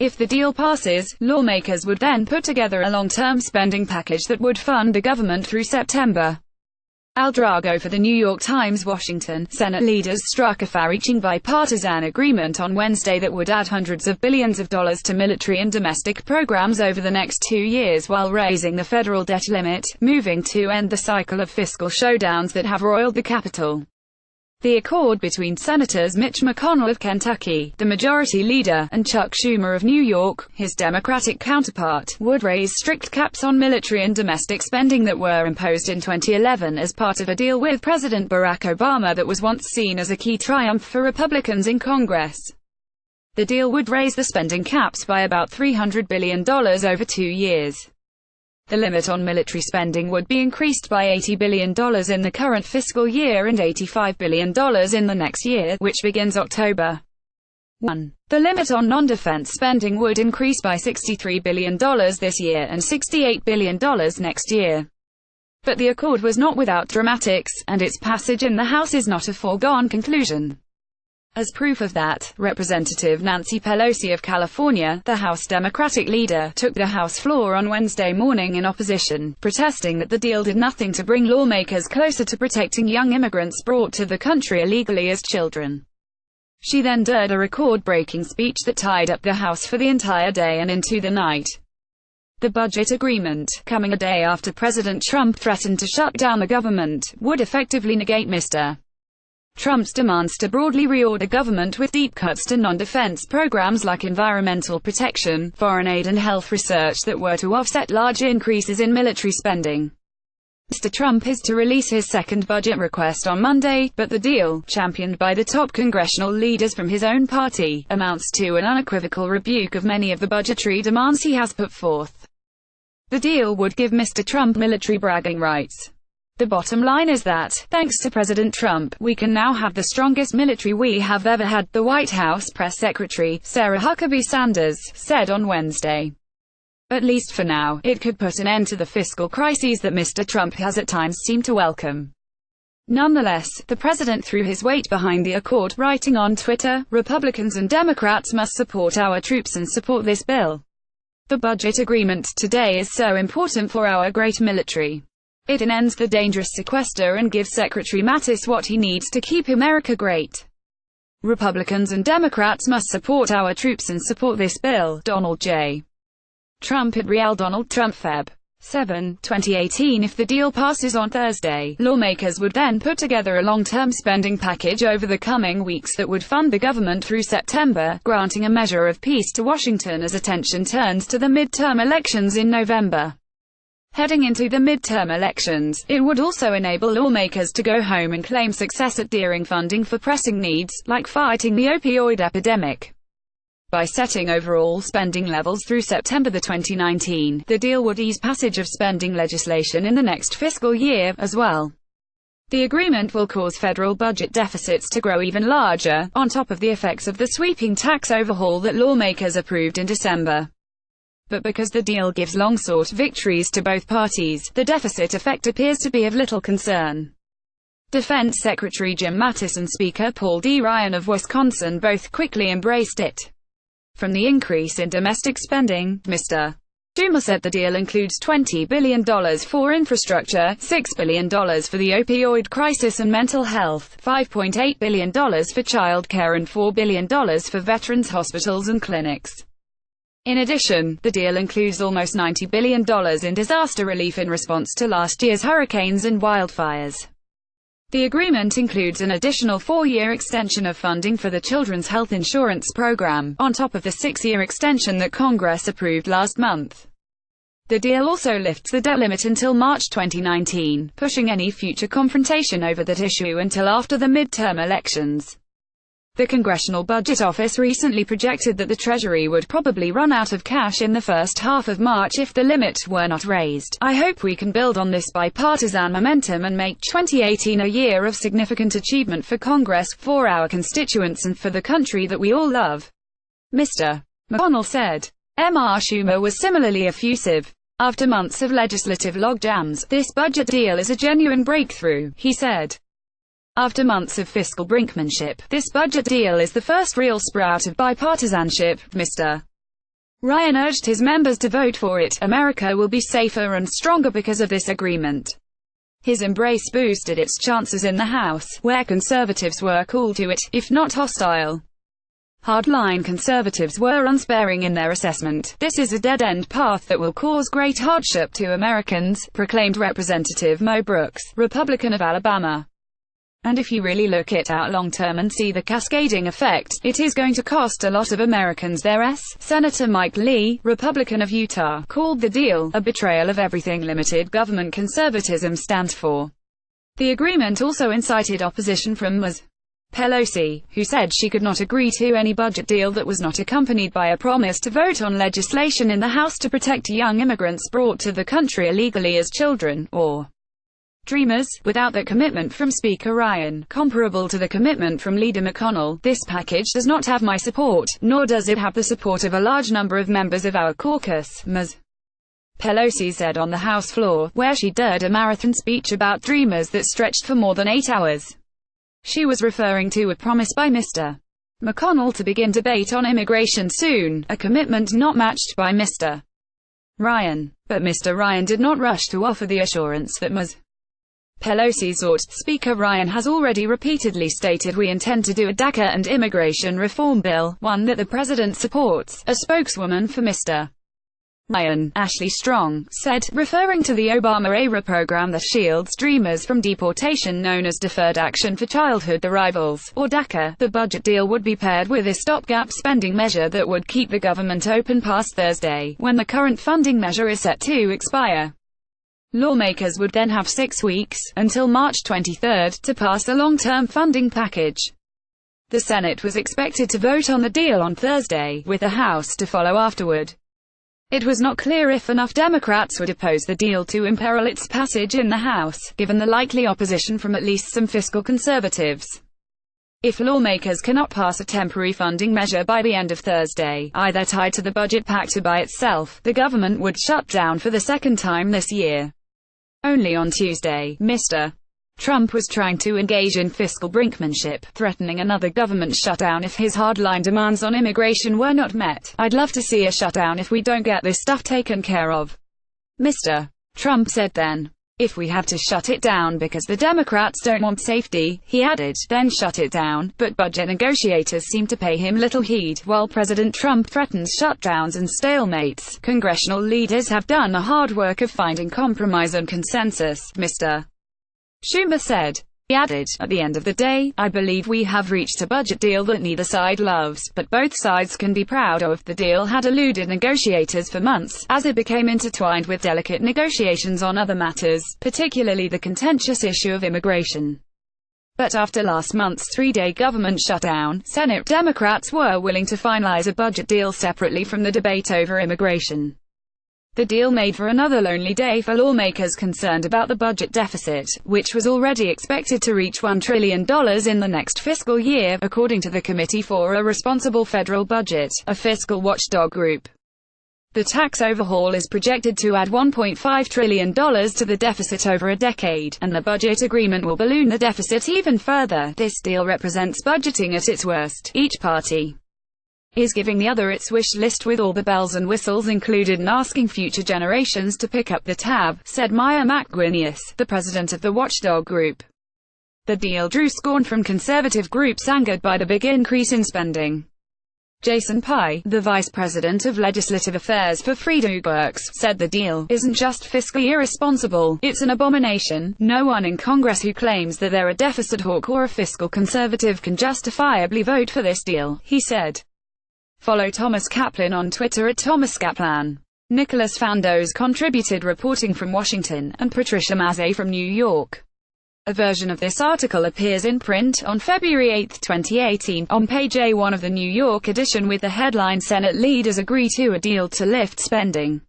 If the deal passes, lawmakers would then put together a long-term spending package that would fund the government through September. Al Drago for The New York Times, Washington. Senate leaders struck a far-reaching bipartisan agreement on Wednesday that would add hundreds of billions of dollars to military and domestic programs over the next 2 years while raising the federal debt limit, moving to end the cycle of fiscal showdowns that have roiled the Capitol. The accord between Senators Mitch McConnell of Kentucky, the majority leader, and Chuck Schumer of New York, his Democratic counterpart, would raise strict caps on military and domestic spending that were imposed in 2011 as part of a deal with President Barack Obama that was once seen as a key triumph for Republicans in Congress. The deal would raise the spending caps by about $300 billion over 2 years. The limit on military spending would be increased by $80 billion in the current fiscal year and $85 billion in the next year, which begins October 1. The limit on non-defense spending would increase by $63 billion this year and $68 billion next year. But the accord was not without dramatics, and its passage in the House is not a foregone conclusion. As proof of that, Representative Nancy Pelosi of California, the House Democratic leader, took the House floor on Wednesday morning in opposition, protesting that the deal did nothing to bring lawmakers closer to protecting young immigrants brought to the country illegally as children. She then delivered a record-breaking speech that tied up the House for the entire day and into the night. The budget agreement, coming a day after President Trump threatened to shut down the government, would effectively negate Mr. Trump's demands to broadly reorder government with deep cuts to non-defense programs like environmental protection, foreign aid and health research that were to offset large increases in military spending. Mr. Trump is to release his second budget request on Monday, but the deal, championed by the top congressional leaders from his own party, amounts to an unequivocal rebuke of many of the budgetary demands he has put forth. The deal would give Mr. Trump military bragging rights. The bottom line is that, thanks to President Trump, we can now have the strongest military we have ever had, the White House Press Secretary, Sarah Huckabee Sanders, said on Wednesday. At least for now, it could put an end to the fiscal crises that Mr. Trump has at times seemed to welcome. Nonetheless, the president threw his weight behind the accord, writing on Twitter, "Republicans and Democrats must support our troops and support this bill. The budget agreement today is so important for our great military. It ends the dangerous sequester and gives Secretary Mattis what he needs to keep America great. Republicans and Democrats must support our troops and support this bill." Donald J. Trump at Real Donald Trump Feb. 7, 2018. If the deal passes on Thursday, lawmakers would then put together a long-term spending package over the coming weeks that would fund the government through September, granting a measure of peace to Washington as attention turns to the midterm elections in November. Heading into the midterm elections, it would also enable lawmakers to go home and claim success at dearing funding for pressing needs, like fighting the opioid epidemic. By setting overall spending levels through September 2019, the deal would ease passage of spending legislation in the next fiscal year, as well. The agreement will cause federal budget deficits to grow even larger, on top of the effects of the sweeping tax overhaul that lawmakers approved in December. But because the deal gives long-sought victories to both parties, the deficit effect appears to be of little concern. Defense Secretary Jim Mattis and Speaker Paul D. Ryan of Wisconsin both quickly embraced it. From the increase in domestic spending, Mr. Schumer said the deal includes $20 billion for infrastructure, $6 billion for the opioid crisis and mental health, $5.8 billion for child care and $4 billion for veterans hospitals and clinics. In addition, the deal includes almost $90 billion in disaster relief in response to last year's hurricanes and wildfires. The agreement includes an additional 4-year extension of funding for the Children's Health Insurance Program, on top of the 6-year extension that Congress approved last month. The deal also lifts the debt limit until March 2019, pushing any future confrontation over that issue until after the midterm elections. The Congressional Budget Office recently projected that the Treasury would probably run out of cash in the first half of March if the limit were not raised. "I hope we can build on this bipartisan momentum and make 2018 a year of significant achievement for Congress, for our constituents and for the country that we all love," Mr. McConnell said. Mr. Schumer was similarly effusive. "After months of legislative logjams, this budget deal is a genuine breakthrough," he said. "After months of fiscal brinkmanship, this budget deal is the first real sprout of bipartisanship," Mr. Ryan urged his members to vote for it. America will be safer and stronger because of this agreement. His embrace boosted its chances in the House, where conservatives were cool to it, if not hostile. Hardline conservatives were unsparing in their assessment. This is a dead-end path that will cause great hardship to Americans, proclaimed Representative Mo Brooks, Republican of Alabama. And if you really look it out long-term and see the cascading effect, it is going to cost a lot of Americans their ass. Senator Mike Lee, Republican of Utah, called the deal a betrayal of everything limited government conservatism stands for. The agreement also incited opposition from Ms. Pelosi, who said she could not agree to any budget deal that was not accompanied by a promise to vote on legislation in the House to protect young immigrants brought to the country illegally as children, or dreamers. Without that commitment from Speaker Ryan, comparable to the commitment from Leader McConnell, this package does not have my support, nor does it have the support of a large number of members of our caucus, Ms. Pelosi said on the House floor, where she delivered a marathon speech about dreamers that stretched for more than 8 hours. She was referring to a promise by Mr. McConnell to begin debate on immigration soon, a commitment not matched by Mr. Ryan. But Mr. Ryan did not rush to offer the assurance that Ms. Pelosi sought. Speaker Ryan has already repeatedly stated we intend to do a DACA and immigration reform bill, one that the president supports. A spokeswoman for Mr. Ryan, Ashley Strong, said, referring to the Obama-era program that shields dreamers from deportation known as Deferred Action for Childhood Arrivals, or DACA, the budget deal would be paired with a stopgap spending measure that would keep the government open past Thursday, when the current funding measure is set to expire. Lawmakers would then have 6 weeks, until March 23, to pass a long-term funding package. The Senate was expected to vote on the deal on Thursday, with the House to follow afterward. It was not clear if enough Democrats would oppose the deal to imperil its passage in the House, given the likely opposition from at least some fiscal conservatives. If lawmakers cannot pass a temporary funding measure by the end of Thursday, either tied to the budget pact or by itself, the government would shut down for the second time this year. Only on Tuesday, Mr. Trump was trying to engage in fiscal brinkmanship, threatening another government shutdown if his hardline demands on immigration were not met. I'd love to see a shutdown if we don't get this stuff taken care of, Mr. Trump said then. If we have to shut it down because the Democrats don't want safety, he added, then shut it down. But budget negotiators seem to pay him little heed. While President Trump threatens shutdowns and stalemates, congressional leaders have done the hard work of finding compromise and consensus, Mr. Schumer said. He added, at the end of the day, I believe we have reached a budget deal that neither side loves, but both sides can be proud of. The deal had eluded negotiators for months, as it became intertwined with delicate negotiations on other matters, particularly the contentious issue of immigration. But after last month's 3-day government shutdown, Senate Democrats were willing to finalize a budget deal separately from the debate over immigration. The deal made for another lonely day for lawmakers concerned about the budget deficit, which was already expected to reach $1 trillion in the next fiscal year, according to the Committee for a Responsible Federal Budget, a fiscal watchdog group. The tax overhaul is projected to add $1.5 trillion to the deficit over a decade, and the budget agreement will balloon the deficit even further. This deal represents budgeting at its worst. Each party is giving the other its wish list with all the bells and whistles included and asking future generations to pick up the tab, said Maya McGuinness, the president of the watchdog group. The deal drew scorn from conservative groups angered by the big increase in spending. Jason Pai, the vice president of legislative affairs for FreedomWorks, said the deal isn't just fiscally irresponsible, it's an abomination. No one in Congress who claims that they're a deficit hawk or a fiscal conservative can justifiably vote for this deal, he said. Follow Thomas Kaplan on Twitter at @ThomasKaplan. Nicholas Fandos contributed reporting from Washington, and Patricia Mazzei from New York. A version of this article appears in print on February 8, 2018, on page A1 of the New York edition with the headline Senate leaders agree to a deal to lift spending.